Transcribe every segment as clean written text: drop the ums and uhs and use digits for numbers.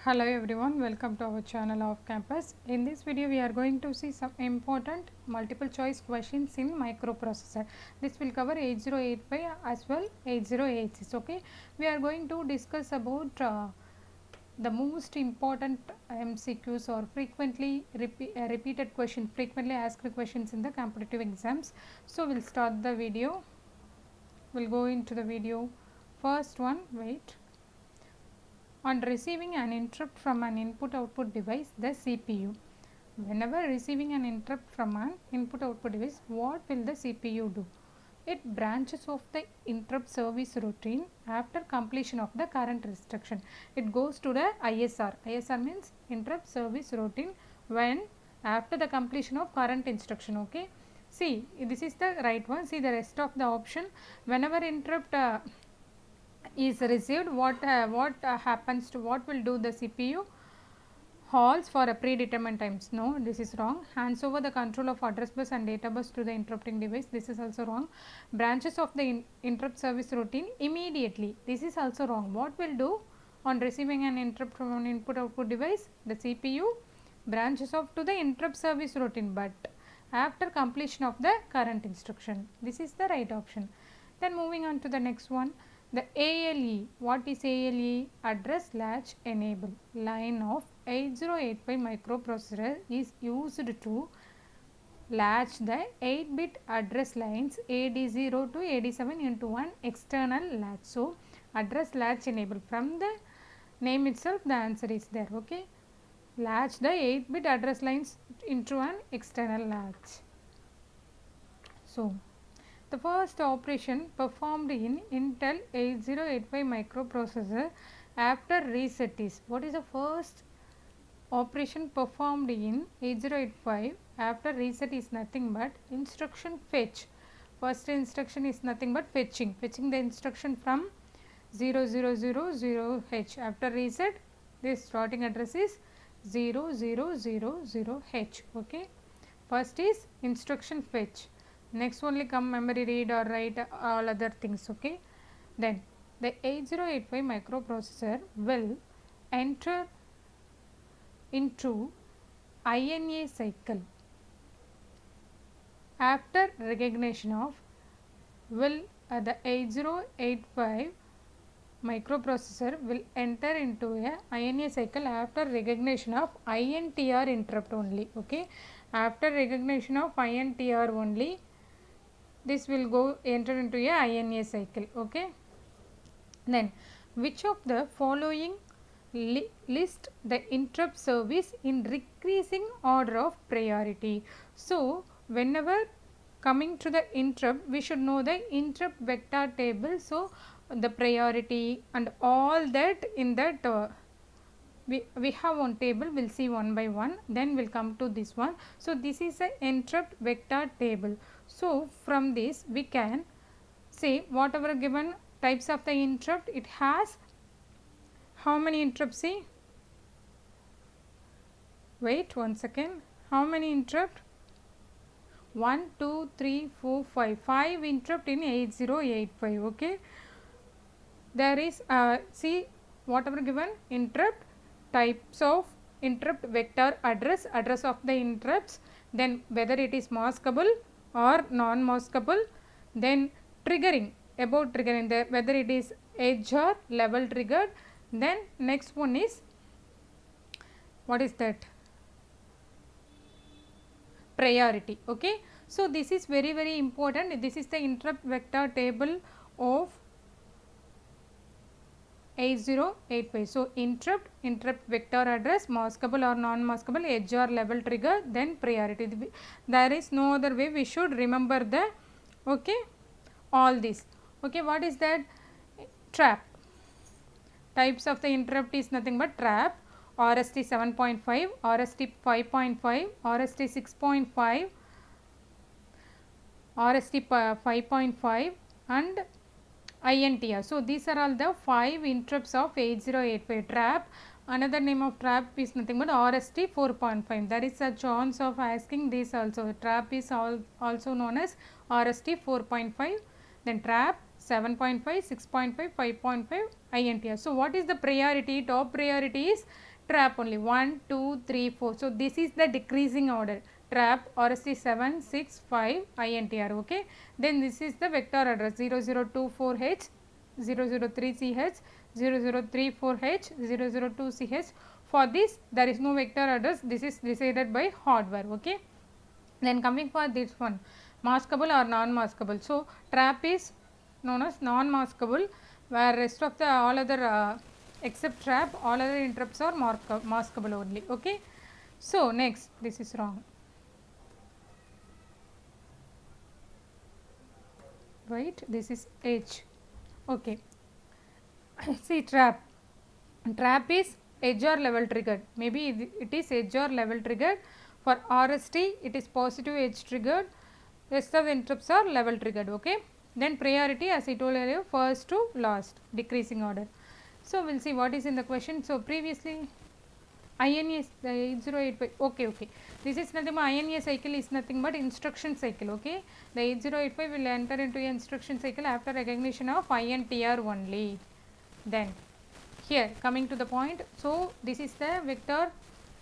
Hello everyone, welcome to our channel of campus. In this video we are going to see some important multiple choice questions in microprocessor. This will cover 8085 as well 8086. Okay, we are going to discuss about the most important MCQs or frequently repeated questions, frequently asked questions in the competitive exams. So we'll start the video. We'll go into the video. First one, wait. On receiving an interrupt from an input-output device, the CPU. Whenever receiving an interrupt from an input-output device, what will the CPU do? It branches off the interrupt service routine after completion of the current instruction. It goes to the ISR. ISR means interrupt service routine when after the completion of current instruction. Okay. See, this is the right one. See the rest of the option. Whenever interrupt is received, what happens to, what will do the CPU? Halts for a predetermined times. No, this is wrong. Hands over the control of address bus and data bus to the interrupting device. This is also wrong. Branches of the interrupt service routine immediately. This is also wrong. What will do on receiving an interrupt from an input output device? The CPU branches off to the interrupt service routine, but after completion of the current instruction. This is the right option. Then moving on to the next one. The ALE, what is ALE? Address latch enable line of 8085 microprocessor is used to latch the 8-bit address lines AD0 to AD7 into one external latch. So, address latch enable, from the name itself the answer is there. Okay, latch the 8-bit address lines into an external latch. So, the first operation performed in Intel 8085 microprocessor after reset is, what is the first operation performed in 8085 after reset is nothing but instruction fetch. First instruction is nothing but fetching the instruction from 0000H. After reset, this starting address is 0000H. Okay, first is instruction fetch. Next only come memory read or write, all other things. Okay, then the 8085 microprocessor will enter into INA cycle after recognition of, will the 8085 microprocessor will enter into a INA cycle after recognition of INTR interrupt only. Okay, after recognition of INTR only, this will go enter into a INA cycle. Okay, then which of the following list the interrupt service in decreasing order of priority? So, whenever coming to the interrupt, we should know the interrupt vector table. So, the priority and all that in that we have one table, we will see one by one, then we will come to this one. So, this is a interrupt vector table. So, from this we can say whatever given types of the interrupt, it has how many interrupts? See, wait one second, how many interrupt? 1, 2, 3, 4, 5, 5 interrupt in 8085. Okay, there is see whatever given interrupt, types of interrupt vector address of the interrupts, then whether it is maskable or non-maskable, then triggering, about triggering, the whether it is edge or level triggered. Then next one is, what is that? Priority. Okay, so this is very important. This is the interrupt vector table of 8085. So, interrupt vector address, maskable or non-maskable, edge or level trigger, then priority. There is no other way, we should remember the, okay, all this. Okay, what is that? Trap. Types of the interrupt is nothing but trap, RST 7.5, RST 5.5, RST 6.5, RST 5.5 and INTR. So, these are all the 5 interrupts of 8085 trap. Another name of trap is nothing but RST 4.5. There is a chance of asking this also. Trap is also known as RST 4.5. Then trap 7.5, 6.5, 5.5, INTR. So, what is the priority? Top priority is trap only 1, 2, 3, 4. So this is the decreasing order. Trap RST 7, 6, 5 INTR. Okay. Then this is the vector address 0024H, 003CH, 0034H, 002CH. For this there is no vector address. This is decided by hardware. Okay. Then coming for this one, maskable or non-maskable. So trap is known as non-maskable, where rest of the all other except trap, all other interrupts are maskable only. Okay. So next, this is wrong. Right, this is H. Okay. See, trap is edge or level triggered. Maybe it is edge or level triggered. For RST it is positive edge triggered, rest of the interrupts are level triggered. Okay. Then priority, as I told earlier, first to last, decreasing order. So we will see what is in the question. So previously INA the 8085, okay, this is nothing but INA cycle is nothing but instruction cycle. Okay. The 8085 will enter into instruction cycle after recognition of INTR only. Then here coming to the point, so this is the vector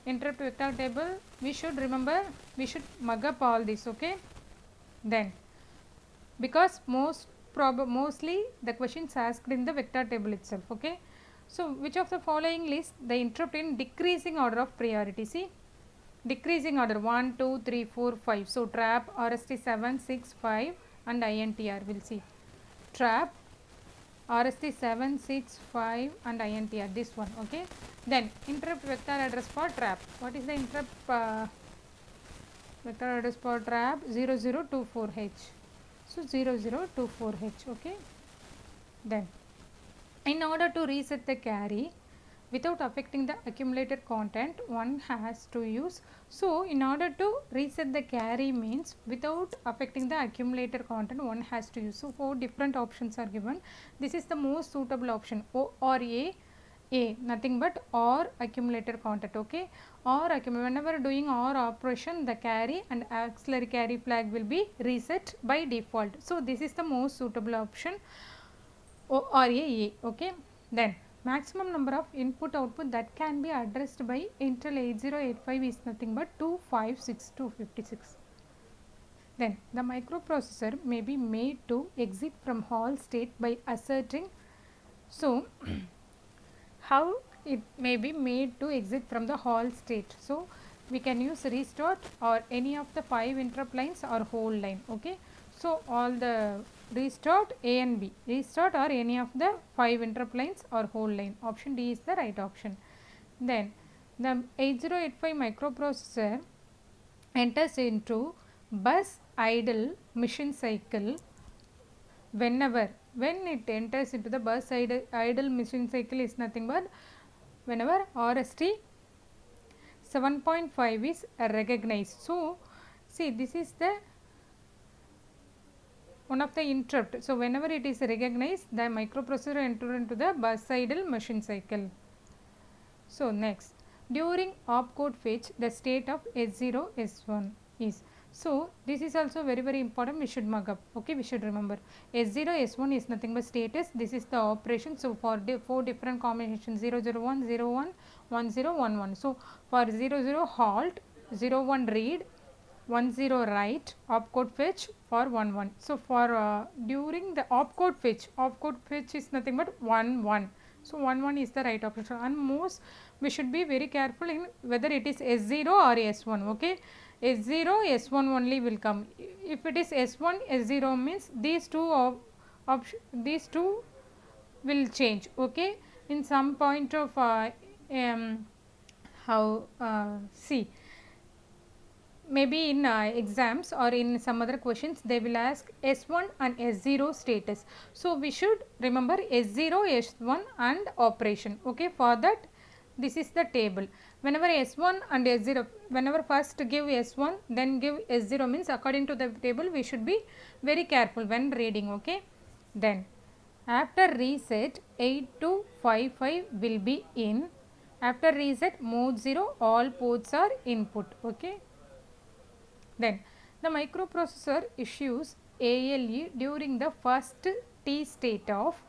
interrupt vector table. We should remember, we should mug up all this. Okay. Then because mostly the questions asked in the vector table itself. Okay. So which of the following lists the interrupt in decreasing order of priority? See, decreasing order 1, 2, 3, 4, 5. So trap, RST 7, 6, 5 and INTR. We'll see trap, RST 7, 6, 5 and INTR, this one. Okay. Then interrupt vector address for trap. What is the interrupt vector address for trap? 0024H. So 0024H. Okay. Then in order to reset the carry without affecting the accumulator content, one has to use. So in order to reset the carry means without affecting the accumulator content, one has to use. So 4 different options are given. This is the most suitable option, O or A, nothing but OR accumulator content. Okay. Or whenever doing OR operation, the carry and auxiliary carry flag will be reset by default. So this is the most suitable option, O or A. Okay. Then maximum number of input output that can be addressed by Intel 8085 is nothing but 256 to 56. Then the microprocessor may be made to exit from halt state by asserting. So how it may be made to exit from the halt state? So we can use restart or any of the 5 interrupt lines or whole line. Okay. So all the restart A and B, restart or any of the 5 interrupt lines or whole line. Option D is the right option. Then the 8085 microprocessor enters into bus idle mission cycle when it enters into the bus idle mission cycle is nothing but whenever RST 7.5 is recognized. So see, this is the one of the interrupt. So whenever it is recognized, the microprocessor enter into the bus idle machine cycle. So next, during opcode fetch, the state of S0 S1 is. So this is also very important. We should mug up. Okay, we should remember S0 S1 is nothing but status. This is the operation. So for 4 different combinations 001 01 10 11. So for 00 halt, 01 read, 10 write, opcode fetch for 11. So for during the opcode fetch is nothing but 11. So 11 is the right option. And most we should be very careful in whether it is S0 or S1. Okay, S0 S1 only will come. If it is S1 S0 means these two will change. Okay, in some point of see, maybe in exams or in some other questions they will ask S1 and S0 status. So we should remember S0 S1 and operation. Okay, for that this is the table. Whenever S1 and S0, whenever first give S1 then give S0 means according to the table we should be very careful when reading. Okay. Then after reset 8255 will be in. After reset mode 0 all ports are input. Okay. Then the microprocessor issues ALE during the first T state of.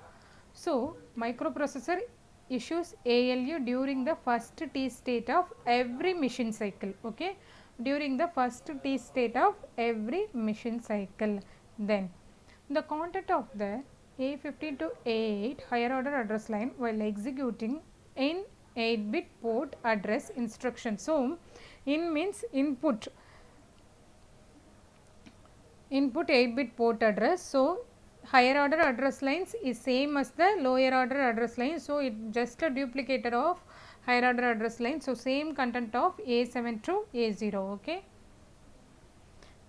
So microprocessor issues ALU during the first T state of every mission cycle. Okay, during the first T state of every mission cycle. Then the content of the A15 to A8 higher order address line while executing in 8-bit port address instruction. So in means input 8-bit port address. So higher order address lines is same as the lower order address line. So it just a duplicator of higher order address line. So same content of A7 to A0. Okay.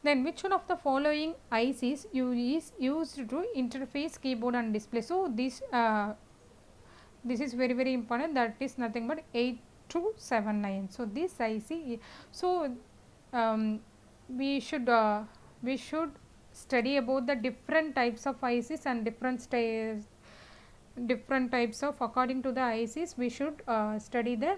Then which one of the following ICs is used to interface keyboard and display? So this is very important, that is nothing but 8279. So this IC, so we should study about the different types of ICs and different types of, according to the ICs we should study the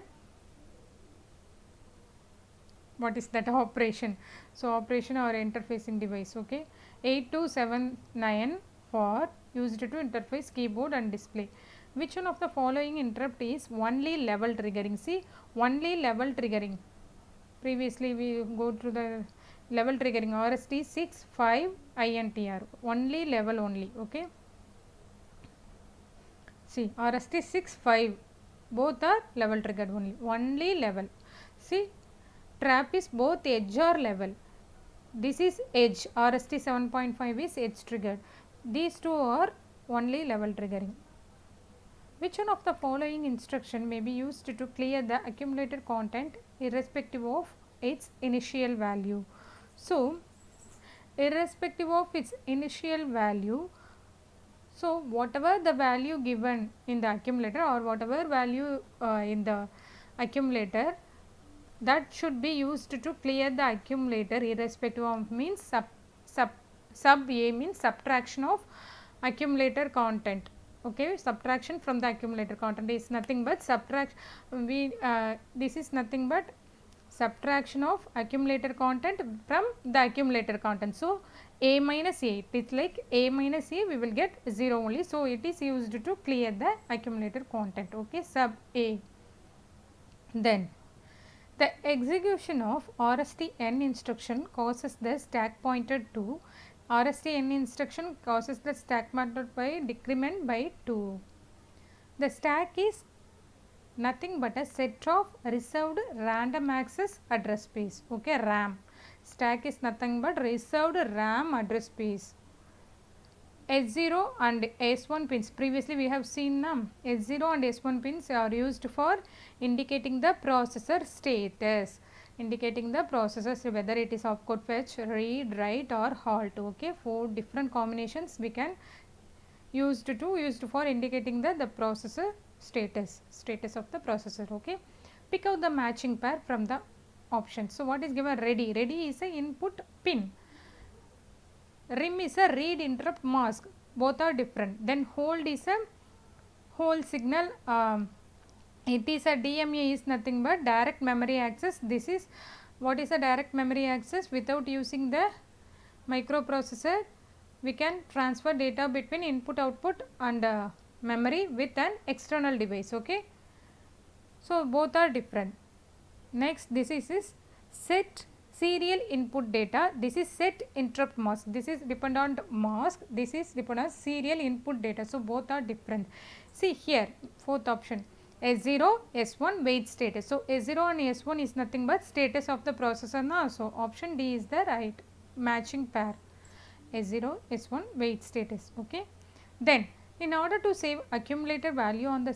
what is that operation. So operation or interfacing device. Okay, 8279 for used to interface keyboard and display. Which one of the following interrupt is only level triggering? See, only level triggering. Previously we go through the level triggering, RST 65 INTR, only level only. Okay, see RST 65 both are level triggered only level. See, trap is both edge or level. This is edge, RST 7.5 is edge triggered. These two are only level triggering. Which one of the following instruction may be used to clear the accumulated content irrespective of its initial value? So irrespective of its initial value, so whatever the value given in the accumulator or whatever value in the accumulator, that should be used to clear the accumulator irrespective of, means sub A means subtraction of accumulator content. Okay, subtraction from the accumulator content is nothing but subtract, this is nothing but subtraction of accumulator content from the accumulator content. So A minus A, it is like A minus A, we will get 0 only. So it is used to clear the accumulator content. Okay, sub A. Then the execution of RST-N instruction causes the stack pointer to, RST-N instruction causes the stack pointer by decrement by 2. The stack is nothing but a set of reserved random access address space. Okay, RAM. Stack is nothing but reserved RAM address space. S0 and S1 pins, previously we have seen S0 and S1 pins are used for indicating the processor status, indicating the processor whether it is opcode fetch, read, write or halt. Okay, 4 different combinations we can used for indicating the processor status of the processor. Okay, pick out the matching pair from the options. So what is given? Ready is a input pin. RIM is a read interrupt mask, both are different. Then hold is a hold signal, it is a DMA is nothing but direct memory access. This is what is a direct memory access? Without using the microprocessor we can transfer data between input output and memory with an external device. Okay, so both are different. Next, this is set serial input data, this is set interrupt mask, this is dependent mask, this is dependent serial input data. So both are different. See here, fourth option, S0 S1 wait status. So S0 and S1 is nothing but status of the processor now. So option D is the right matching pair, S0 S1 wait status. Okay, then in order to save accumulator value on the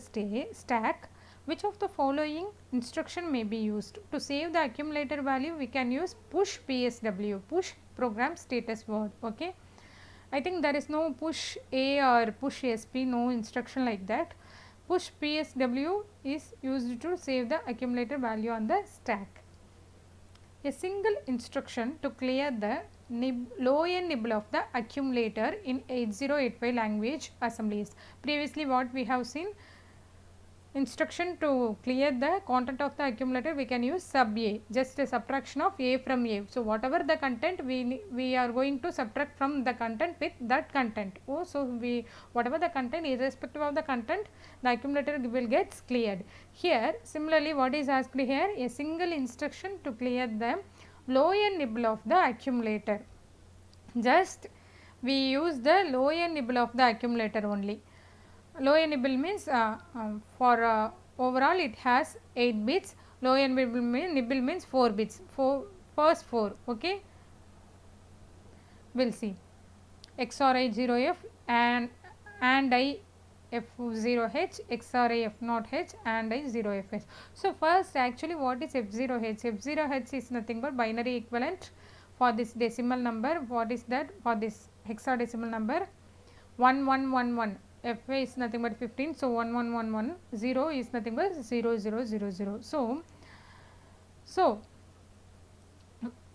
stack, which of the following instruction may be used? To save the accumulator value we can use push PSW, push program status word. Okay, I think there is no push A or push SP, no instruction like that. Push PSW is used to save the accumulator value on the stack. A single instruction to clear the lower nibble of the accumulator in 8085 language assemblies. Previously what we have seen, instruction to clear the content of the accumulator, we can use sub a, just a subtraction of a from a. So whatever the content, we are going to subtract from the content with that content. So we, whatever the content, irrespective of the content, the accumulator will get cleared. Here similarly, what is asked here, a single instruction to clear the lower nibble of the accumulator. Just we use the lower nibble of the accumulator only. Lower nibble means for overall it has 8 bits. Lower nibble means 4 bits, first 4. Okay, we'll see XOR I 0F and I F0H, XOR I F0H and I 0FH. So first, actually what is F0H? F0H is nothing but binary equivalent for this decimal number. What is that? For this hexadecimal number, 1111. F is nothing but 15. So 1111. 0 is nothing but 0000. So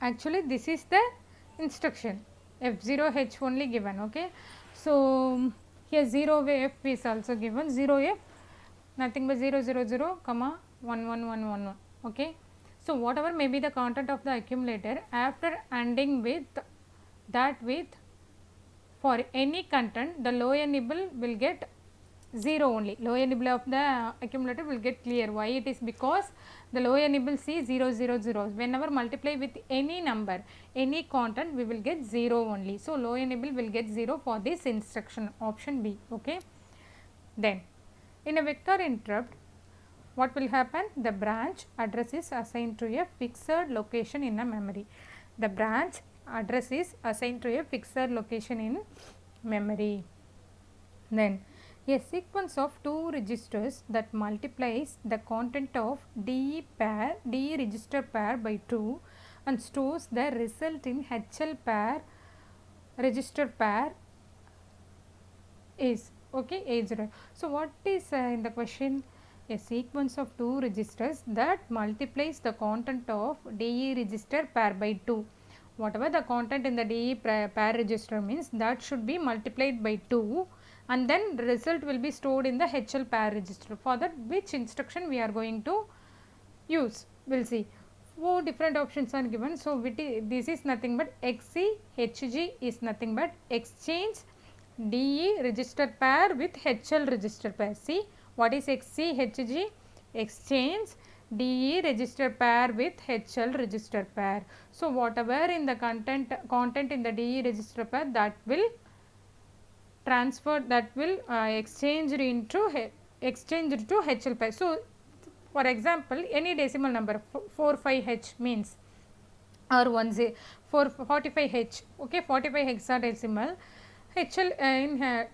actually this is the instruction, F0H only given. Okay, so here 0F is also given, 0F nothing but 000 comma 11111. Okay, so whatever may be the content of the accumulator, after ANDing with that with, for any content, the lower nibble will get 0 only. Lower nibble of the accumulator will get clear. Why it is? Because the lower nibble see 000. Whenever multiply with any number, any content, we will get 0 only. So lower nibble will get 0 for this instruction, option B. Okay. Then in a vector interrupt, what will happen? The branch address is assigned to a fixed location in a memory. The branch address is assigned to a fixed location in memory. Then a sequence of 2 registers that multiplies the content of DE register pair by 2 and stores the result in HL pair register pair is, okay, 80. So what is in the question? A sequence of 2 registers that multiplies the content of DE register pair by 2. Whatever the content in the DE pair register means, that should be multiplied by 2 and then the result will be stored in the HL pair register. For that, which instruction we are going to use? We will see. 4 different options are given. So this is nothing but XC, HG is nothing but exchange DE register pair with HL register pair. See what is XC, HG? Exchange DE register pair with HL register pair. So whatever in the content in the DE register pair, that will transfer, that will exchange into HL pair. So for example, any decimal number 45H means, or 45H, okay, 45 hexadecimal HL in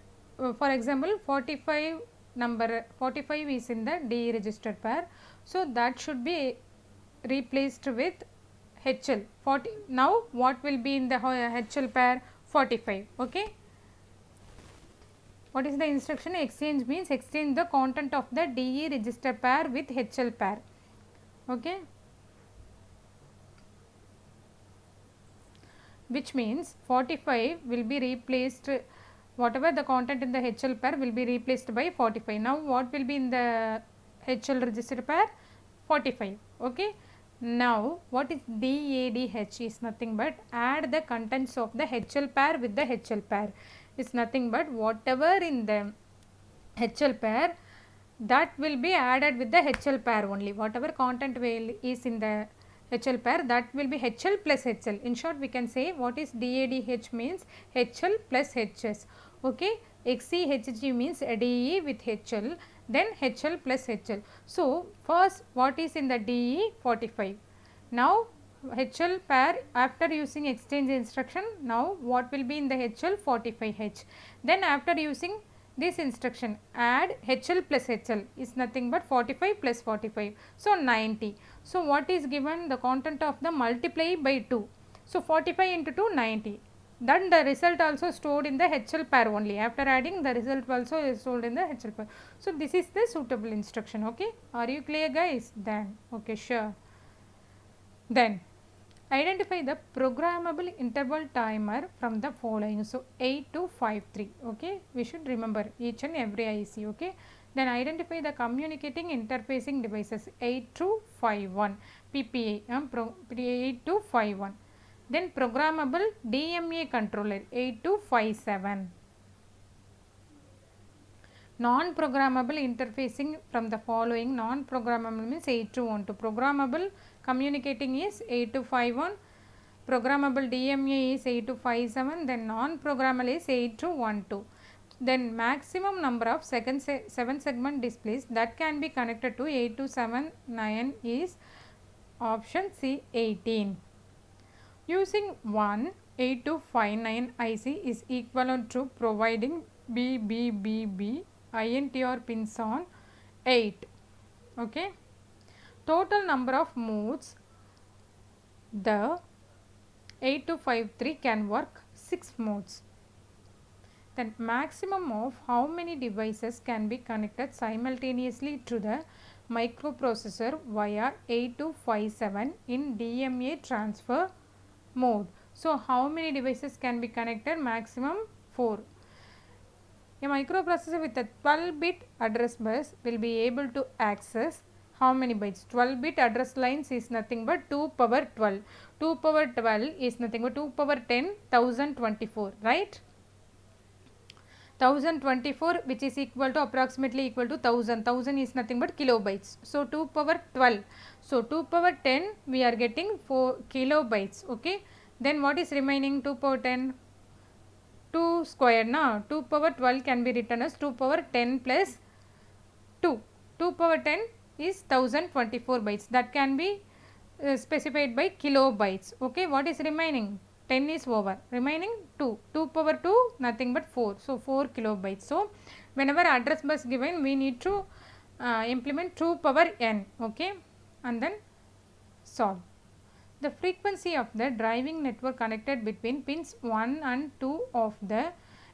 for example 45 number 45 is in the DE register pair. So that should be replaced with HL 40. Now what will be in the HL pair? 45. Okay, what is the instruction? Exchange means exchange the content of the DE register pair with HL pair. Okay, which means 45 will be replaced, whatever the content in the HL pair will be replaced by 45. Now what will be in the HL register pair? 45. Okay, now what is DADH is nothing but add the contents of the HL pair with the HL pair. It's nothing but whatever in the HL pair, that will be added with the HL pair only. Whatever content will is in the HL pair, that will be HL plus HL. In short, we can say what is DADH means HL plus HS. Okay, XC HG means DE with HL, then HL plus HL. So first what is in the DE? 45. Now HL pair, after using exchange instruction, now what will be in the HL? 45H. Then after using this instruction, add HL plus HL is nothing but 45 plus 45. So 90. So what is given? The content of the multiply by 2. So 45 into 2, 90. Then the result also stored in the HL pair only. After adding, the result also is stored in the HL pair. So this is the suitable instruction. Okay, are you clear, guys? Then okay, sure. Then identify the programmable interval timer from the following. So 8253. Okay, we should remember each and every IC. Okay, Then identify the communicating interfacing devices 8251 PPA 8251. Then programmable DMA controller 8257. Non-programmable interfacing from the following. Non-programmable means 8212. Programmable communicating is 8251. Programmable DMA is 8257. Then non-programmable is 8212. Then maximum number of 7 segment displays that can be connected to 8279 is option C 18. Using one 8259 IC is equivalent to providing BBBB INTR pins on 8. Okay. Total number of modes the 8253 can work 6 modes. Then maximum of how many devices can be connected simultaneously to the microprocessor via 8257 in DMA transfer mode. So how many devices can be connected? Maximum 4. A microprocessor with a 12-bit address bus will be able to access how many bytes? 12-bit address lines is nothing but 2 power 12. 2 power 12 is nothing but 2 power 10, 1024, right? 1024 which is equal to approximately equal to 1000. 1000 is nothing but kilobytes. So 2 power 12. So 2 power 10 we are getting 4 kilobytes. Okay. Then what is remaining? 2 power 10. 2 square now. 2 power 12 can be written as 2 power 10 plus 2. 2 power 10 is 1024 bytes. That can be specified by kilobytes. Okay. What is remaining? 10 is over. Remaining 2. 2 power 2 nothing but 4. So 4 kilobytes. So whenever address bus given we need to implement 2 power n. Okay. And then solve. The frequency of the driving network connected between pins 1 and 2 of the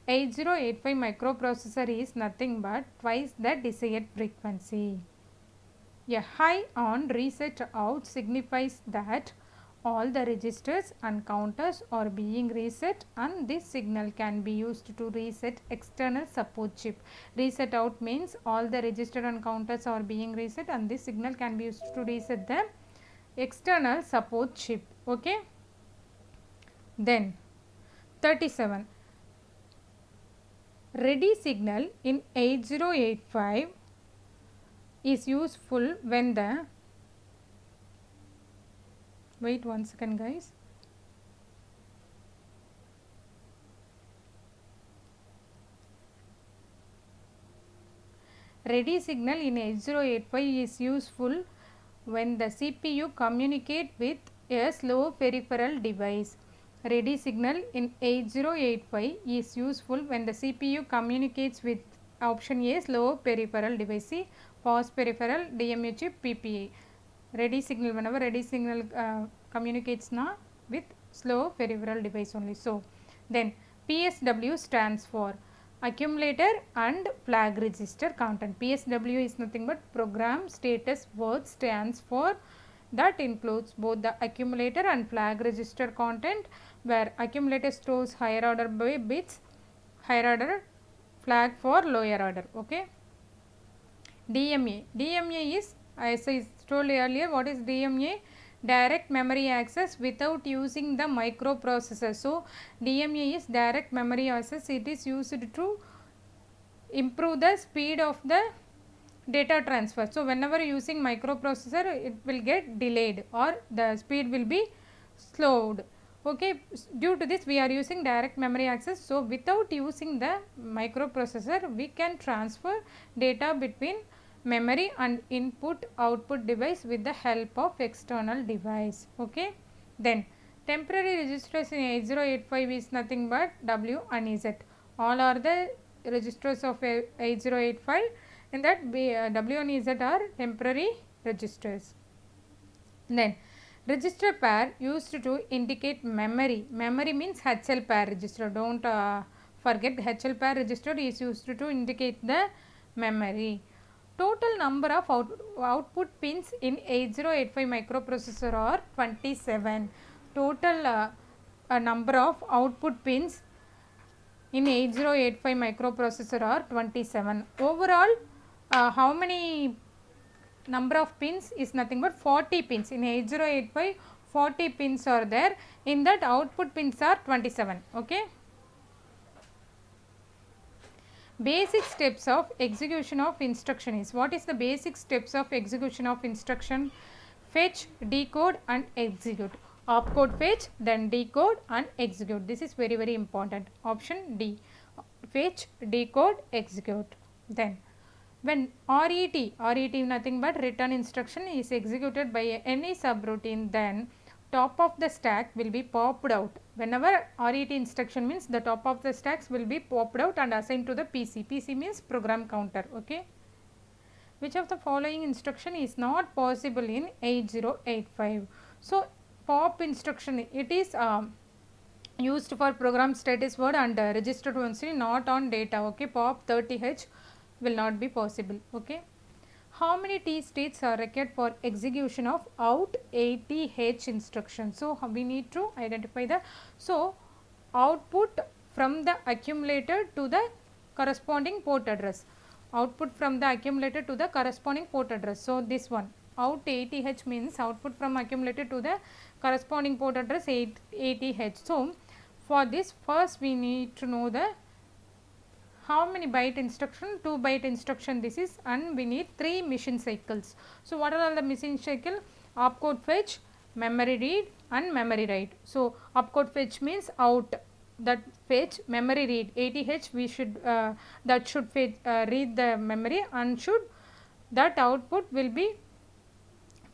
8085 microprocessor is nothing but twice the desired frequency. A high on reset out signifies that all the registers and counters are being reset, and this signal can be used to reset external support chip. Reset out means all the register and counters are being reset, and this signal can be used to reset the external support chip. Okay. Then 37. Ready signal in 8085 is useful when the wait one second guys. Ready signal in 8085 is useful when the CPU communicate with a slow peripheral device. Ready signal in 8085 is useful when the CPU communicates with option A slow peripheral device, C fast peripheral, DMA chip, PPA. Ready signal, whenever ready signal communicates now with slow peripheral device only. So then PSW stands for accumulator and flag register content. PSW is nothing but program status word, stands for that includes both the accumulator and flag register content, where accumulator stores higher order by bits, higher order flag for lower order. Okay. DMA. DMA is, as I told earlier, what is DMA? Direct memory access without using the microprocessor. So DMA is direct memory access. It is used to improve the speed of the data transfer. So whenever using microprocessor, it will get delayed or the speed will be slowed. Okay, due to this we are using direct memory access. So without using the microprocessor, we can transfer data between memory and input output device with the help of external device. Okay. Then temporary registers in 8085 is nothing but W and Z. All are the registers of 8085, and that W and Z are temporary registers. Then register pair used to indicate memory. Memory means HL pair register. Don't forget, HL pair register is used to indicate the memory. Total number of output pins in 8085 microprocessor are 27. Total number of output pins in 8085 microprocessor are 27. Overall how many number of pins is nothing but 40 pins. In 8085 40 pins are there, in that output pins are 27. Okay. Basic steps of execution of instruction is, what is the basic steps of execution of instruction? Fetch, decode and execute. Opcode fetch, then decode and execute. This is very very important. Option D, fetch, decode, execute. Then when RET nothing but return instruction is executed by any subroutine, then top of the stack will be popped out. Whenever RET instruction means the top of the stacks will be popped out and assigned to the PC. PC means program counter. Okay. Which of the following instruction is not possible in 8085? So pop instruction, it is used for program status word and registered only, not on data. Okay. Pop 30H will not be possible. Okay. How many T states are required for execution of out 80H instruction? So we need to identify the, so output from the accumulator to the corresponding port address, output from the accumulator to the corresponding port address. So this one out 80H means output from accumulator to the corresponding port address 80H. So for this, first we need to know the how many byte instruction, 2 byte instruction this is, and we need 3 machine cycles. So what are all the machine cycle? Opcode fetch, memory read and memory write. So opcode fetch means out, that fetch, memory read 80H we should that should fetch, read the memory, and should that output will be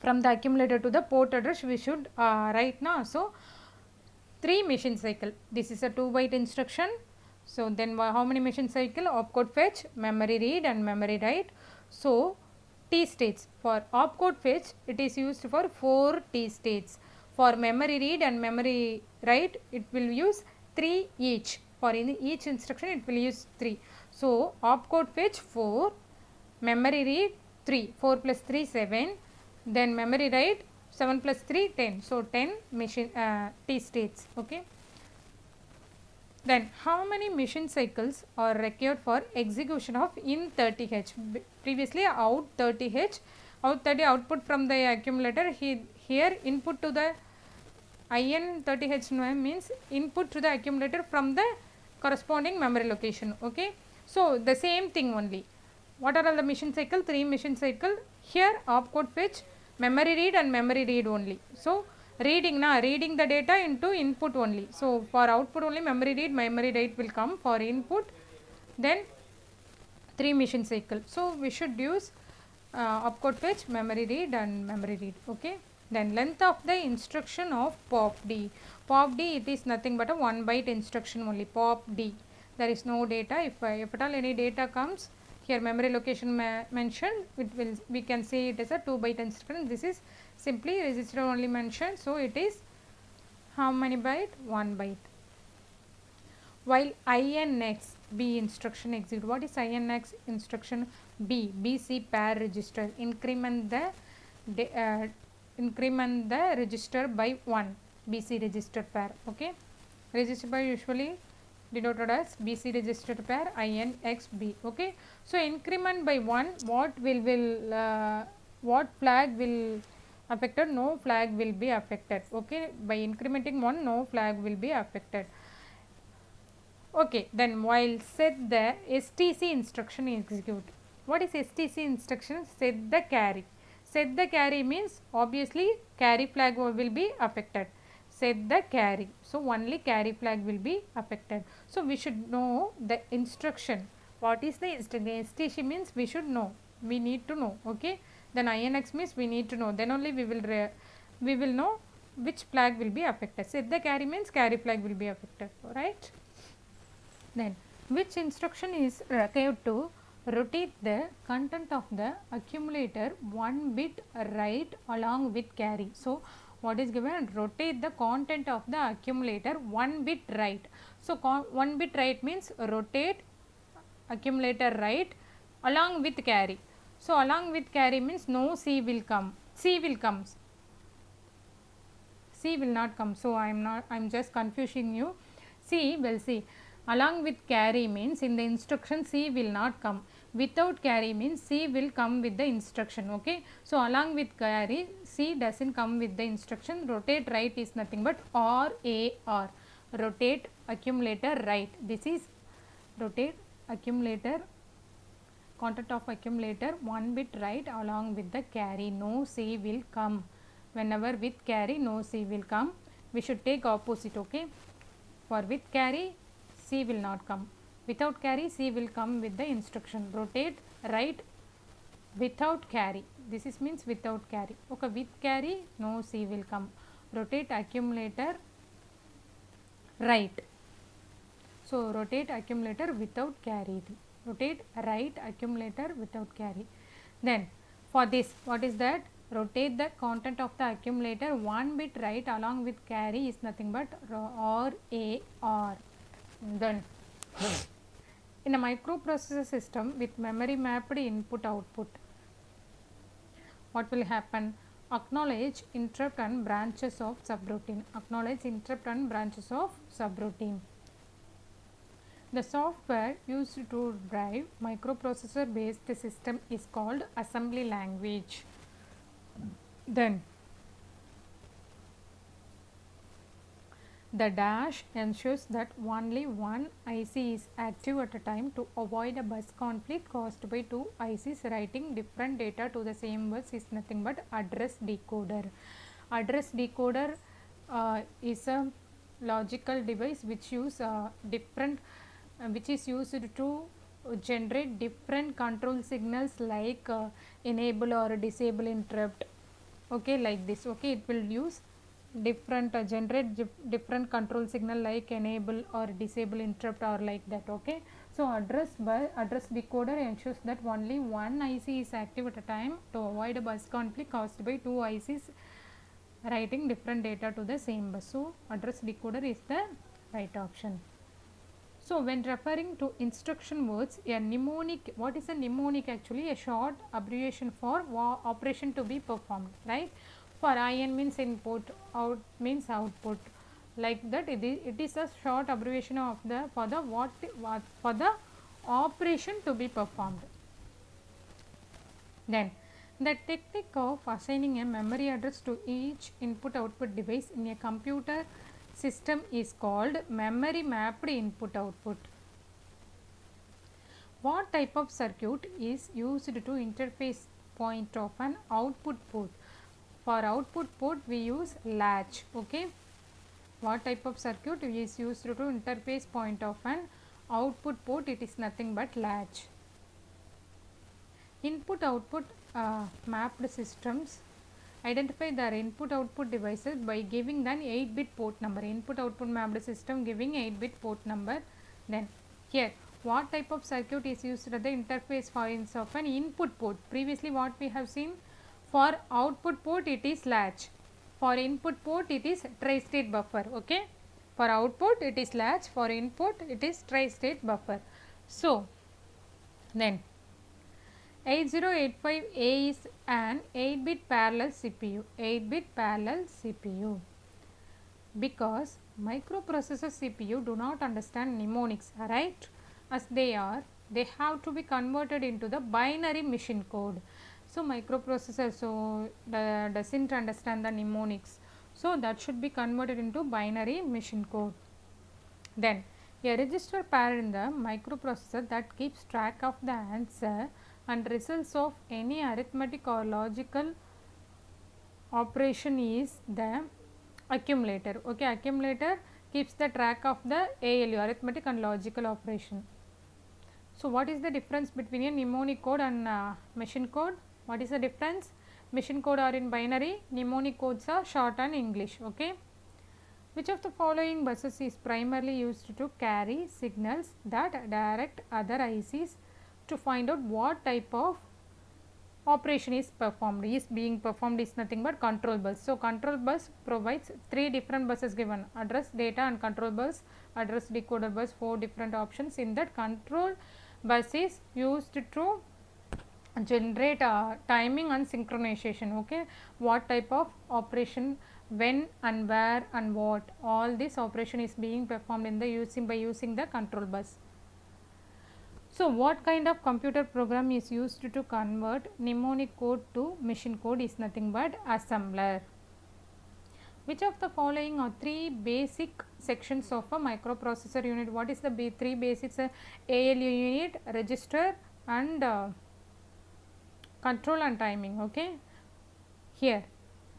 from the accumulator to the port address we should write now. So 3 machine cycle, this is a 2 byte instruction. So then how many machine cycle? Opcode fetch, memory read and memory write. So T states, for opcode fetch it is used for 4 T states. For memory read and memory write it will use 3 each. For in each instruction it will use 3. So opcode fetch 4, memory read 3, 4 plus 3 7, then memory write 7 plus 3 10. So 10 machine T states. Okay. Then how many machine cycles are required for execution of in 30H? Previously out 30H, out 30 output from the accumulator, here input to the IN 30H means input to the accumulator from the corresponding memory location. Okay. So the same thing only. What are all the machine cycle? 3 machine cycle. Here opcode fetch, memory read and memory read only. So reading the data into input only. So for output only memory read, memory write will come. For input then 3 machine cycle. So we should use opcode fetch, memory read and memory read. Okay. Then length of the instruction of pop D. Pop D, it is nothing but a 1 byte instruction only. Pop D, there is no data. If at all any data comes, here memory location mentioned, it will, we can say it is a 2 byte instruction. This is simply register only mentioned. So it is how many byte? 1 byte. While INX B instruction execute. What is INX instruction? B, BC pair register. Increment the register by 1. BC register pair. Okay. Register pair usually denoted as BC register pair INXB. Okay. So increment by 1, what flag will affected? No flag will be affected. Okay. By incrementing 1, no flag will be affected. Okay. Then while set the STC instruction execute. What is STC instruction? Set the carry. Set the carry means obviously carry flag will be affected. Set the carry. So only carry flag will be affected. So we should know the instruction. What is the instruction? STC means we should know. We need to know. Okay. Then INX means we need to know. Then only we will know which flag will be affected. Set the carry means carry flag will be affected. Alright. Then which instruction is required to rotate the content of the accumulator 1 bit right along with carry? So what is given? Rotate the content of the accumulator 1 bit right. So 1 bit right means rotate accumulator right along with carry. So along with carry means no C will come. C will come. C will not come. So I am just confusing you. C will see. Along with carry means in the instruction C will not come. Without carry means C will come with the instruction. Okay. So, along with carry C doesn't come with the instruction. Rotate right is nothing but or A or. Rotate accumulator right. This is rotate accumulator, content of accumulator 1 bit right along with the carry. No C will come. Whenever with carry no C will come. We should take opposite. Okay. For with carry C will not come. Without carry C will come with the instruction. Rotate right without carry. This is means without carry. Okay. With carry no C will come. Rotate accumulator right. So, rotate accumulator without carry. Rotate right accumulator without carry. Then for this, what is that? Rotate the content of the accumulator 1 bit right along with carry is nothing but or A or. Then in a microprocessor system with memory mapped input output, what will happen? Acknowledge interrupt and branches of subroutine. Acknowledge interrupt and branches of subroutine. The software used to drive microprocessor based system is called assembly language. Then the dash ensures that only one IC is active at a time to avoid a bus conflict caused by two ICs writing different data to the same bus is nothing but address decoder. Address decoder is a logical device which use which is used to generate different control signals like enable or disable interrupt. Okay, like this. Okay, it will use different generate different control signal like enable or disable interrupt or like that. Okay, so address decoder ensures that only one IC is active at a time to avoid a bus conflict caused by two ICs writing different data to the same bus. So, address decoder is the right option. So, when referring to instruction words, a mnemonic, what is a mnemonic actually? A short abbreviation for operation to be performed, right? For IN means input, out means output, like that. It is a short abbreviation of the for the operation to be performed. Then the technique of assigning a memory address to each input output device in a computer system is called memory mapped input output. What type of circuit is used to interface point of an output port? For output port we use latch. Okay. What type of circuit is used to interface point of an output port? It is nothing but latch. Input output mapped systems identify their input output devices by giving an 8-bit port number. Input output mapped system giving 8-bit port number. Then here what type of circuit is used at the interface points of an input port? Previously what we have seen, for output port it is latch, for input port it is tri-state buffer. Okay, for output it is latch, for input it is tri-state buffer. So then 8085A is an 8-bit parallel CPU, 8-bit parallel CPU, because microprocessor CPU do not understand mnemonics, right? As they have to be converted into the binary machine code. So microprocessor doesn't understand the mnemonics, so that should be converted into binary machine code. Then a register pair in the microprocessor that keeps track of the answer and results of any arithmetic or logical operation is the accumulator. Okay, accumulator keeps the track of the ALU, arithmetic and logical operation. So what is the difference between a mnemonic code and machine code? What is the difference? Machine code are in binary, mnemonic codes are short and English. Okay. Which of the following buses is primarily used to carry signals that direct other ICs to find out what type of operation is being performed is nothing but control bus. So control bus provides 3 different buses given: address, data and control bus, address decoder bus, 4 different options. In that, control bus is used to generate timing and synchronization. Okay, what type of operation when and where and what, all this operation is being performed in the using the control bus. So what kind of computer program is used to convert mnemonic code to machine code is nothing but assembler. Which of the following are three basic sections of a microprocessor unit? What is the three basics? ALU unit, register and control and timing. Okay, here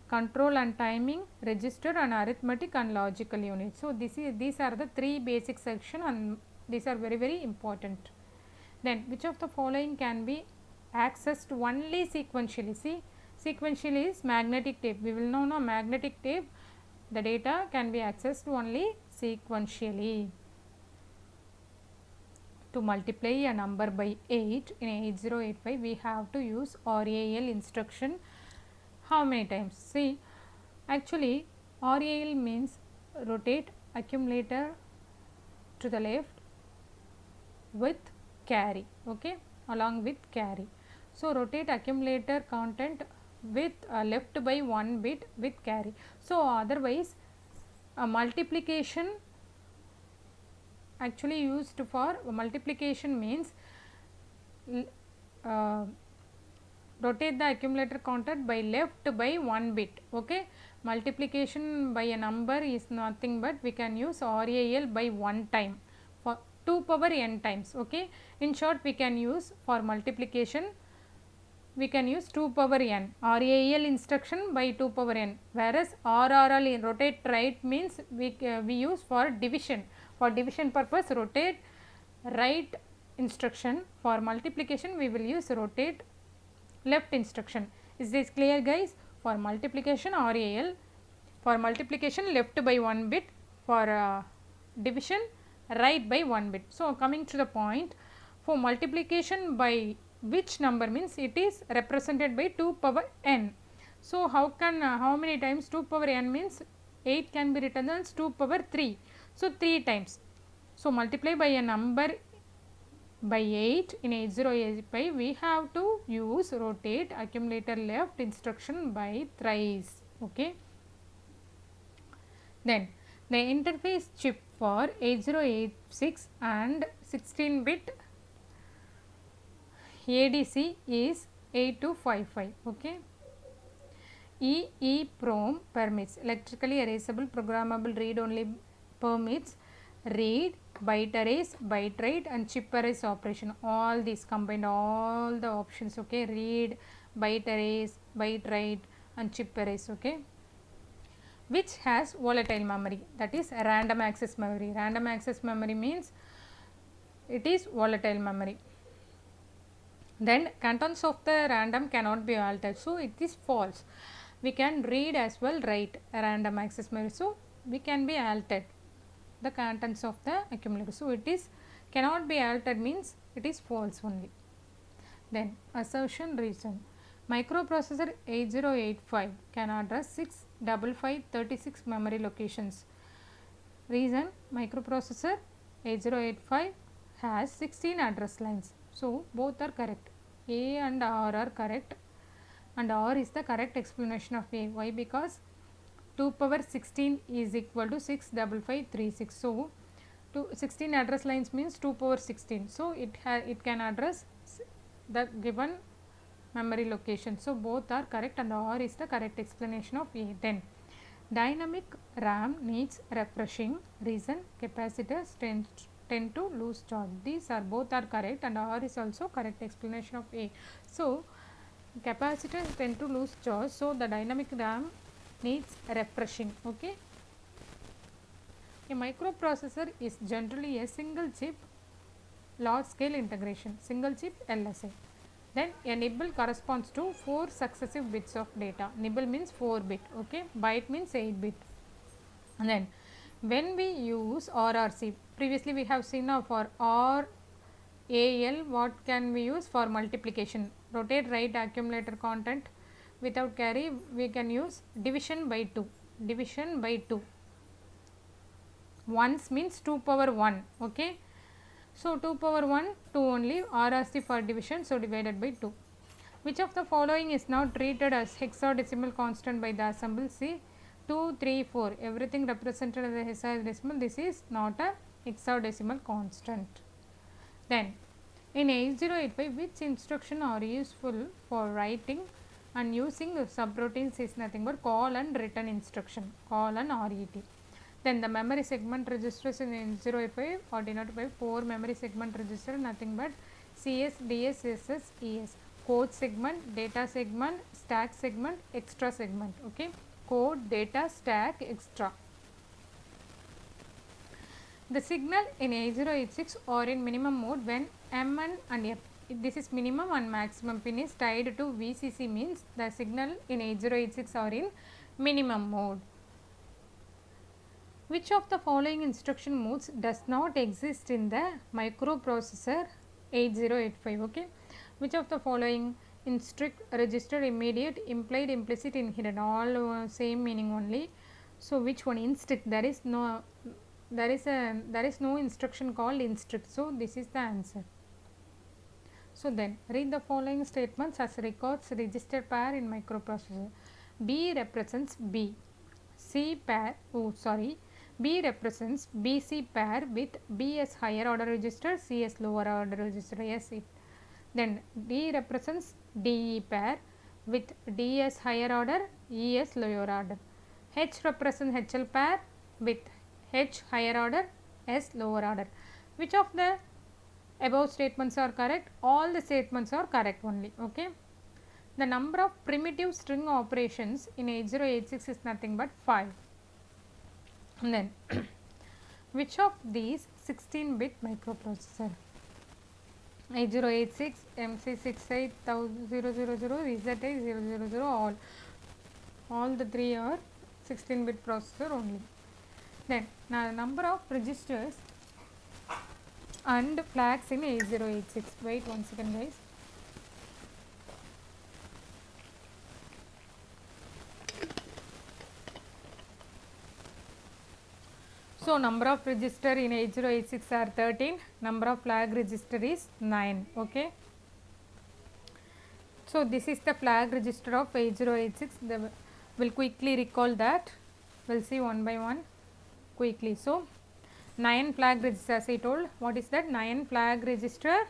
control and timing, register and arithmetic and logical unit. So these are the three basic sections and these are very important. Then which of the following can be accessed only sequentially? See, sequentially is magnetic tape. We will know magnetic tape, the data can be accessed only sequentially. To multiply a number by 8 in 8085, we have to use RAL instruction. How many times? See, actually RAL means rotate accumulator to the left with carry, okay, along with carry. So rotate accumulator content with left by 1 bit with carry. So otherwise multiplication actually used for multiplication means rotate the accumulator content by left by 1 bit, okay. Multiplication by a number is nothing but we can use RAL by 1 time for 2 power n times, okay. In short, we can use for multiplication we can use 2 power n, RAL instruction by 2 power n, whereas RRL in rotate right means we use for division. For division purpose rotate right instruction, for multiplication we will use rotate left instruction. Is this clear, guys? For multiplication RAL, for multiplication left by 1 bit, for division right by 1 bit. So coming to the point, for multiplication by which number means it is represented by 2 power n. So how can how many times 2 power n means 8 can be written as 2 power 3. So 3 times. So multiply by a number by 8 in 8085, we have to use rotate accumulator left instruction by thrice, okay. Then the interface chip for 8086 and 16 bit ADC is 8255, okay. EEPROM permits electrically erasable programmable read only, permits read, byte erase, byte write and chip erase operation. All these combined, all the options, okay. Read, byte erase, byte write and chip erase, okay. Which has volatile memory, that is random access memory. Random access memory means it is volatile memory. Then contents of the random cannot be altered, so it is false. We can read as well write random access memory, so we can be altered the contents of the accumulator. So it is cannot be altered means it is false only. Then assertion reason, microprocessor 8085 can address 65536 memory locations. Reason, microprocessor 8085 has 16 address lines. So both are correct, A and R are correct and R is the correct explanation of A. Why? Because 2 power 16 is equal to 65536. So 16 address lines means 2 power 16. So it can address the given memory location. So both are correct and R is the correct explanation of A. Then dynamic RAM needs refreshing. Reason, capacitors tend to lose charge. These are both are correct and R is also correct explanation of A. So capacitors tend to lose charge, so the dynamic RAM needs refreshing, okay. A microprocessor is generally a single chip large scale integration, single chip LSI. Then a nibble corresponds to 4 successive bits of data. Nibble means 4 bit, okay. Byte means 8 bit. And then when we use RRC, previously we have seen now for RAL, what can we use for multiplication? Rotate right accumulator content without carry, we can use division by 2. Division by 2. Ones means 2 power 1, okay. So 2 power 1, 2 only, RRC for division, so divided by 2. Which of the following is now treated as hexadecimal constant by the assembly? See, 2, 3, 4 everything represented as a hexadecimal. This is not a hexadecimal constant. Then in 8085 which instruction are useful for writing and using subroutines is nothing but call and return instruction, call and RET. Then the memory segment registers in 8085 are denoted by 4 memory segment register, nothing but CS, DS, SS, ES. Code segment, data segment, stack segment, extra segment. Okay, code, data, stack, extra. The signal in 8086 are in minimum mode when M1 and F, this is minimum and maximum pin is tied to VCC, means the signal in 8086 are in minimum mode. Which of the following instruction modes does not exist in the microprocessor 8085? Okay, which of the following: instruct, register, immediate, implied, implicit, inherent, all same meaning only. So which one? Instruct. There is no instruction called instruct, so this is the answer. So then read the following statements as records register pair in microprocessor. B represents B, C pair, B represents BC pair with B as higher order register, C as lower order register. Yes, it. Then D represents DE pair with D as higher order, E as lower order. H represents HL pair with H higher order, S lower order. Which of the above statements are correct? All the statements are correct only. Okay. The number of primitive string operations in 8086 is nothing but 5. And then which of these 16-bit microprocessor? 8086, MC68000, Z8000, all the three are 16-bit processor only. Then now number of registers and flags in 8086. Wait one second, guys. So number of register in 8086 are 13, number of flag register is 9. Okay. So this is the flag register of 8086. We'll quickly recall that. We'll see one by one quickly. So 9 flag register, as I told. What is that? 9 flag register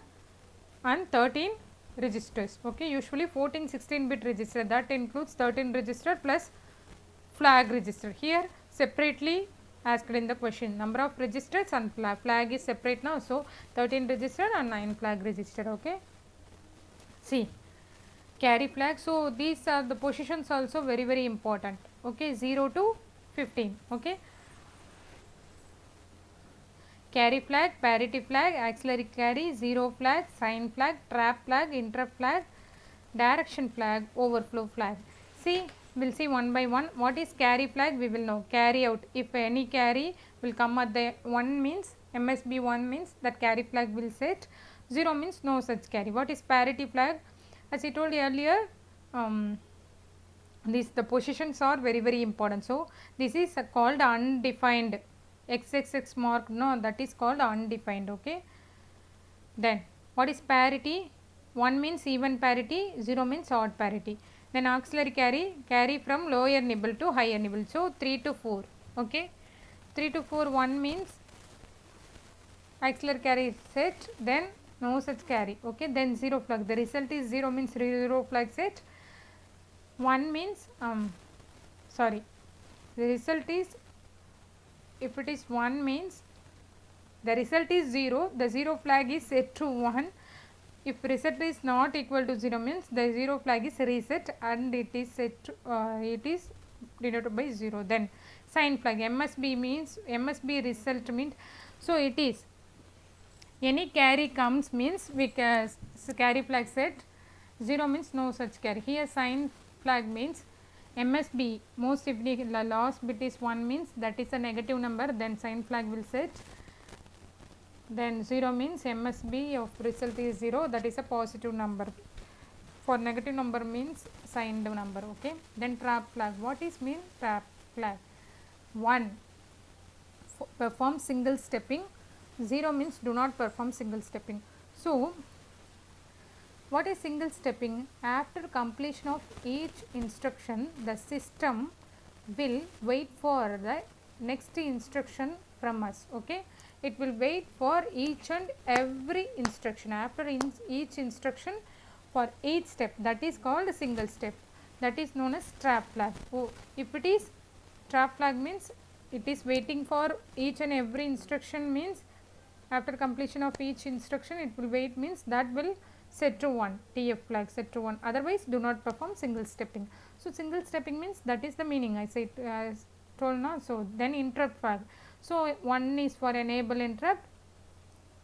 and 13 registers. Okay. Usually 14 16-bit register, that includes 13 register plus flag register. Here separately asked in the question, number of registers and flag is separate now. So 13 register and 9 flag register. Okay. See, carry flag. So these are the positions also very important. Okay, 0 to 15. Okay. Carry flag, parity flag, auxiliary carry, zero flag, sign flag, trap flag, interrupt flag, direction flag, overflow flag. See, we'll see one by one. What is carry flag? We will know. Carry out. If any carry will come at the 1 means, MSB 1 means that carry flag will set. 0 means no such carry. What is parity flag? As I told earlier, the positions are very important. So this is called undefined. XXX mark, no, that is called undefined. Okay. Then what is parity? 1 means even parity, 0 means odd parity. Then auxiliary carry from lower nibble to higher nibble. So 3 to 4. Okay. 3 to 4, 1 means auxiliary carry is set, then no such carry. Okay. Then 0 flag. The result is 0 means 0 flag set. 1 means the result is, if it is 1 means the result is 0, the 0 flag is set to 1. If result is not equal to 0 means the 0 flag is reset and it is set to, it is denoted by 0. Then sign flag, MSB means, MSB result means, so it is any carry comes means we can carry flag set, 0 means no such carry. Here sign flag means MSB most significant last bit is 1 means that is a negative number, then sign flag will set. Then 0 means MSB of result is 0, that is a positive number. For negative number means signed number. Okay. Then trap flag. What is mean trap flag? 1 perform single stepping, 0 means do not perform single stepping. So what is single stepping? After completion of each instruction, the system will wait for the next instruction from us. Okay, it will wait for each and every instruction. After each instruction, for each step, that is called a single step, that is known as trap flag. Oh, if it is trap flag means it is waiting for each and every instruction, means after completion of each instruction it will wait, means that will set to 1, TF flag set to 1, otherwise do not perform single stepping. So, single stepping means that is the meaning I said told now. So, then interrupt flag. So, 1 is for enable interrupt,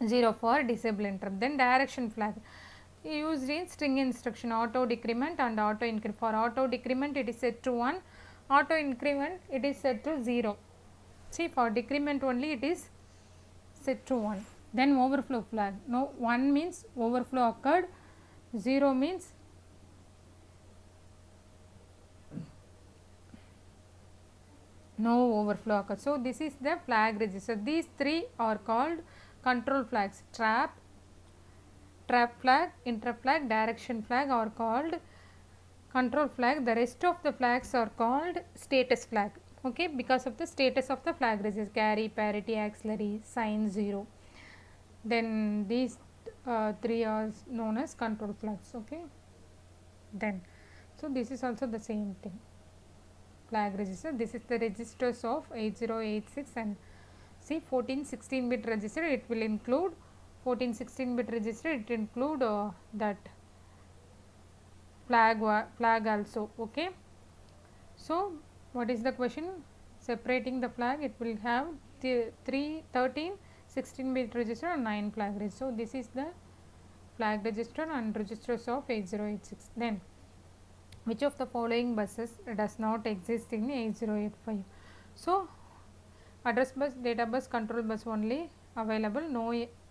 0 for disable interrupt. Then direction flag used in string instruction, auto decrement and auto increment. For auto decrement it is set to 1, auto increment it is set to 0. See, for decrement only it is set to 1. Then overflow flag. No, 1 means overflow occurred, 0 means no overflow occurred. So, this is the flag register. These 3 are called control flags. Trap flag, interrupt flag, direction flag are called control flag. The rest of the flags are called status flag. Okay, because of the status of the flag register, carry, parity, auxiliary, sign 0. Then these 3 are known as control flags. Okay, then so this is also the same thing, flag register. This is the registers of 8086, and see 14-16 bit register, it will include 14-16 bit register, it include that flag also. Okay, so what is the question? Separating the flag, it will have 13 16 bit register and 9 flag register. So, this is the flag register and registers of 8086. Then which of the following buses does not exist in 8085? So, address bus, data bus, control bus only available,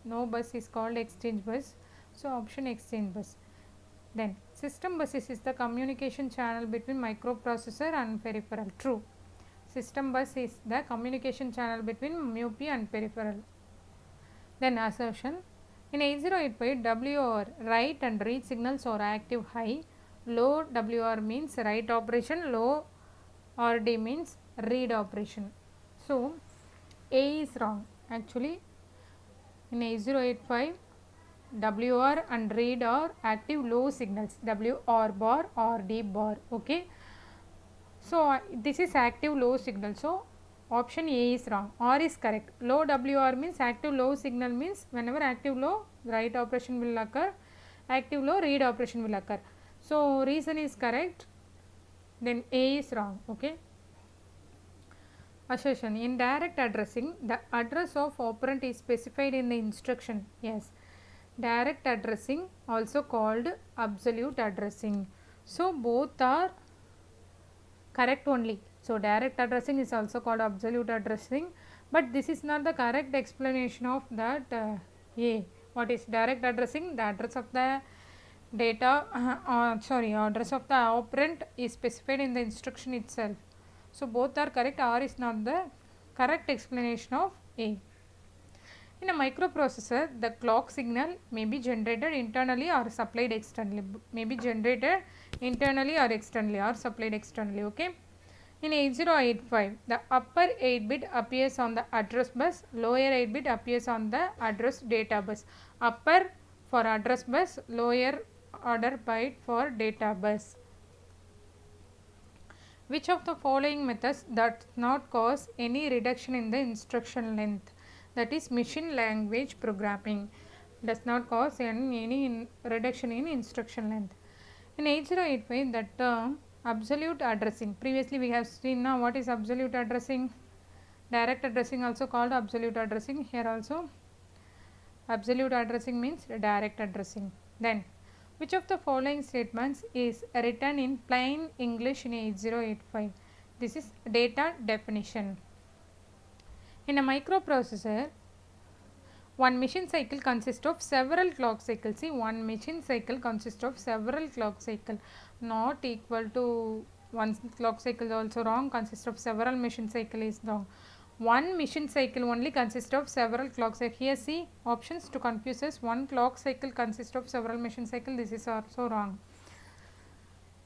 no bus is called exchange bus. So, option exchange bus. Then system buses is the communication channel between microprocessor and peripheral. True. System bus is the communication channel between MUP and peripheral. Then assertion, in 8085 WR write and read signals are active high, low WR means write operation, low RD means read operation. So, A is wrong. Actually, in 8085 WR and read are active low signals, WR bar, RD bar. Okay. So, this is active low signal. So, option A is wrong. R is correct. Low WR means active low signal, means whenever active low write operation will occur, active low read operation will occur. So, reason is correct, then A is wrong. Okay. Assertion, in direct addressing the address of operand is specified in the instruction. Yes, direct addressing also called absolute addressing. So, both are correct only. So, direct addressing is also called absolute addressing, but this is not the correct explanation of that A. What is direct addressing? The address of the data address of the operand is specified in the instruction itself. So, both are correct. R is not the correct explanation of A. In a microprocessor, the clock signal may be generated internally or supplied externally. May be generated internally or externally or supplied externally. Okay. In 8085, the upper 8 bit appears on the address bus, lower 8 bit appears on the address data bus. Upper for address bus, lower order byte for data bus. Which of the following methods does not cause any reduction in the instruction length? That is machine language programming does not cause any reduction in instruction length. In 8085, the term absolute addressing, previously we have seen now what is absolute addressing. Direct addressing also called absolute addressing. Here also absolute addressing means direct addressing. Then which of the following statements is written in plain English in 8085? This is data definition. In a microprocessor, one machine cycle consists of several clock cycles. See, one machine cycle consists of several clock cycles, not equal to one clock cycle is also wrong, consists of several machine cycle is wrong. One machine cycle only consists of several clock cycles. Here see options to confuse us. One clock cycle consists of several machine cycle. This is also wrong.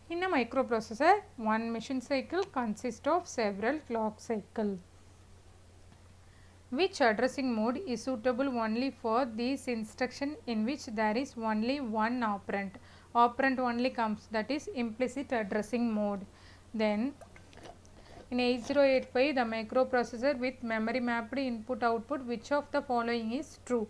In a microprocessor, one machine cycle consists of several clock cycles. Which addressing mode is suitable only for this instruction in which there is only one operand? Operand only comes, that is implicit addressing mode. Then in 8085, the microprocessor with memory mapped input output, which of the following is true?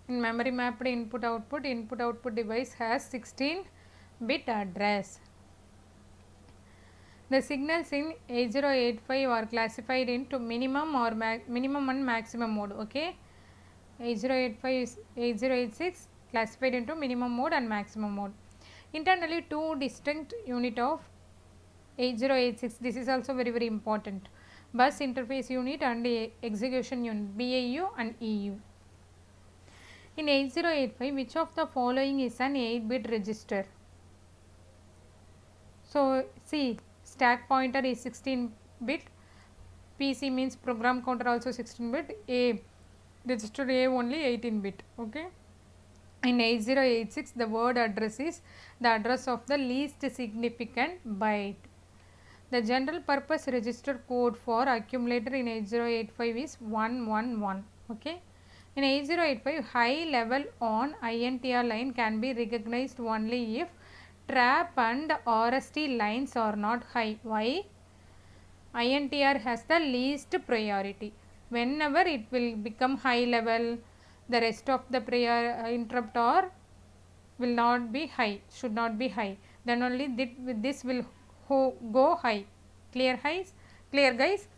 In memory mapped input output device has 16-bit address. The signals in 8085 are classified into minimum and maximum mode. Okay, 8085 is 8086 classified into minimum mode and maximum mode. Internally, two distinct unit of 8086. This is also very important. Bus interface unit and execution unit, BAU and EU. In 8085, which of the following is an 8-bit register? So, see, stack pointer is 16-bit, PC means program counter also 16-bit, A register A only 18-bit. Okay. In 8086, the word address is the address of the least significant byte. The general purpose register code for accumulator in 8085 is 111. Okay. In 8085, high level on INTR line can be recognized only if trap and RST lines are not high. Why? INTR has the least priority. Whenever it will become high level, the rest of the interrupt or will not be high, should not be high. Then only this will go high. Clear guys?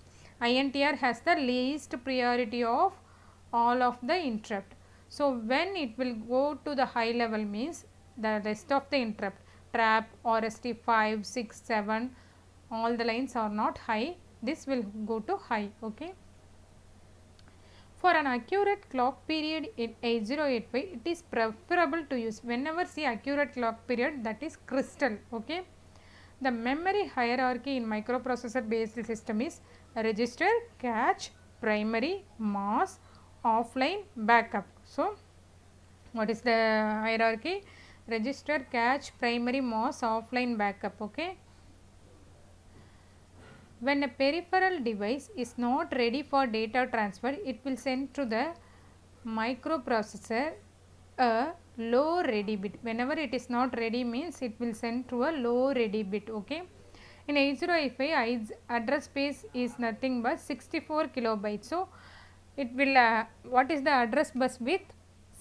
INTR has the least priority of all of the interrupt. So when it will go to the high level means the rest of the interrupt, trap, RST 5, 6, 7, all the lines are not high, this will go to high. Okay. For an accurate clock period in 8085, it is preferable to use, whenever see accurate clock period, that is crystal. Okay. The memory hierarchy in microprocessor based system is register, cache, primary, mass, offline, backup. So, what is the hierarchy? Register, cache, primary, mass, offline, backup. Okay. When a peripheral device is not ready for data transfer, it will send to the microprocessor a low ready bit. Whenever it is not ready means it will send to a low ready bit. Okay. In 8085, address space is nothing but 64 kilobytes. So, it will what is the address bus with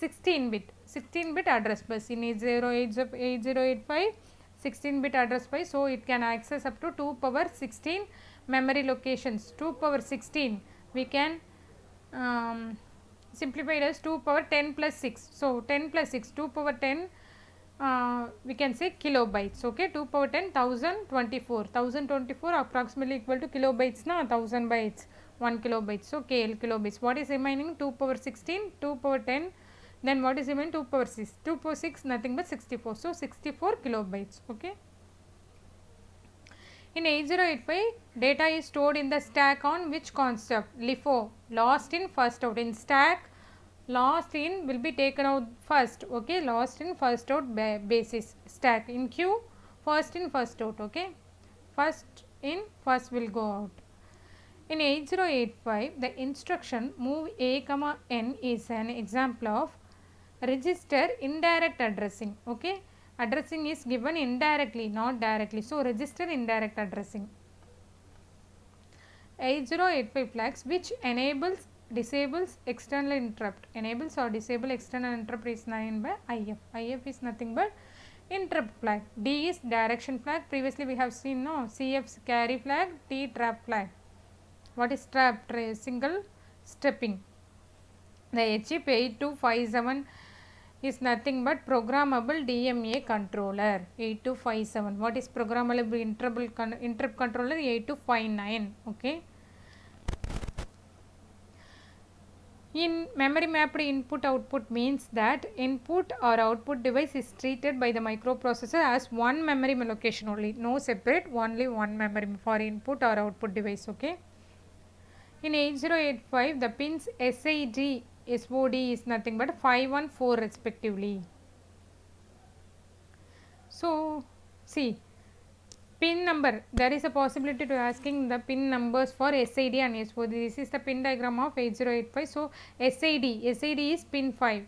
16-bit address bus. In 8085, 16-bit address bus, so it can access up to 2 power 16 memory locations. 2 power 16 we can simplify it as 2 power 10 plus 6. So, 10 plus 6, 2 power 10 we can say kilobytes. Okay, 2 power 10, 1024 approximately equal to kilobytes na, 1000 bytes, 1 kilobyte. So, kilobytes. What is remaining? 2 power 16, 2 power 10, then what is remaining? 2 power 6, 2 power 6 nothing but 64. So, 64 kilobytes. Okay. In 8085, data is stored in the stack on which concept? LIFO, lost in first out. In stack, last in will be taken out first. Okay, last in first out basis. Stack in queue, first in first out. Okay, first in first will go out. In 8085, the instruction move A comma N is an example of register indirect addressing. Okay, addressing is given indirectly, not directly. So, register indirect addressing. 8085 flags which disables external interrupt. Enables or disable external interrupt is known by IF. IF is nothing but interrupt flag. D is direction flag. Previously we have seen no, CF carry flag, T trap flag. What is trap? Single stepping. The chip 8257 is nothing but programmable DMA controller. 8257. What is programmable interrupt controller? 8259. Okay. In memory mapped input output means that input or output device is treated by the microprocessor as one memory location only, no separate, only one memory for input or output device. Okay. In 8085, the pins SID SOD is nothing but 5, 1, 4 respectively. So see, pin number, there is a possibility to asking the pin numbers for SID and SOD. This is the pin diagram of 8085. So SID is pin 5,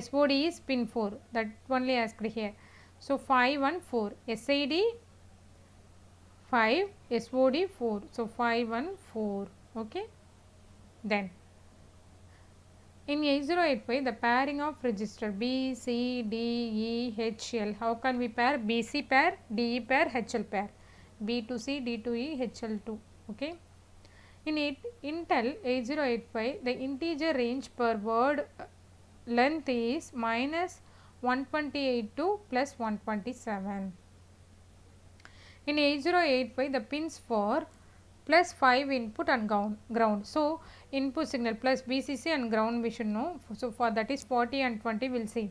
SOD is pin 4, that only asked here. So 5, 1, 4, SID 5, SOD 4, so 5, 1, 4. Okay. Then in 8085, the pairing of register B, C, D, E, H, L. How can we pair? BC pair, DE pair, HL pair. B to C, D to E, HL to. Okay. In Intel 8085, the integer range per word length is minus 128 to plus 127. In 8085, the pins for plus 5 input and ground. So input signal plus VCC and ground we should know. So for that is 40 and 20 we'll see.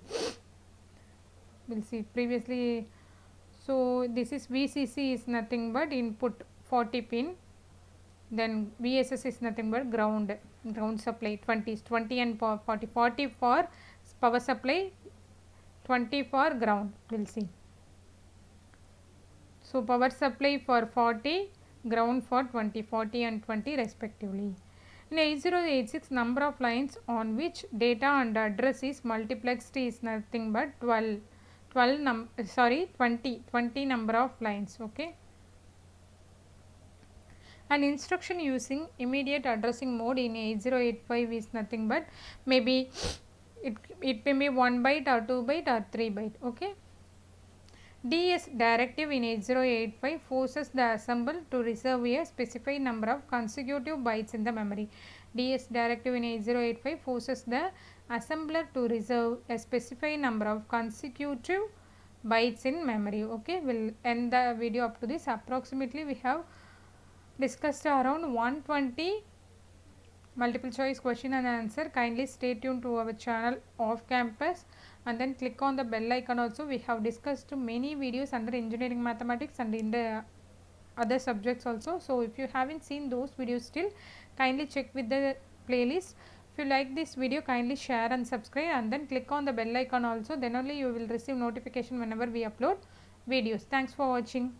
We'll see previously. So this is VCC is nothing but input 40 pin. Then VSS is nothing but ground supply 20 is 20 and 40. 40 for power supply, 20 for ground. We'll see. So power supply for 40, ground for 20, 40 and 20 respectively. In 8086, number of lines on which data and address is multiplexed is nothing but 20 number of lines. Okay. An instruction using immediate addressing mode in 8085 is nothing but maybe it may be 1 byte or 2 byte or 3 byte. Okay. DS directive in 8085 forces the assembler to reserve a specified number of consecutive bytes in the memory. DS directive in 8085 forces the assembler to reserve a specified number of consecutive bytes in memory. Okay, we'll end the video up to this. Approximately we have discussed around 120 multiple choice question and answer. Kindly stay tuned to our channel off campus and then click on the bell icon. Also we have discussed many videos under engineering mathematics and in the other subjects also. So if you haven't seen those videos still, kindly check with the playlist. If you like this video, kindly share and subscribe and then click on the bell icon also, then only you will receive notification whenever we upload videos. Thanks for watching.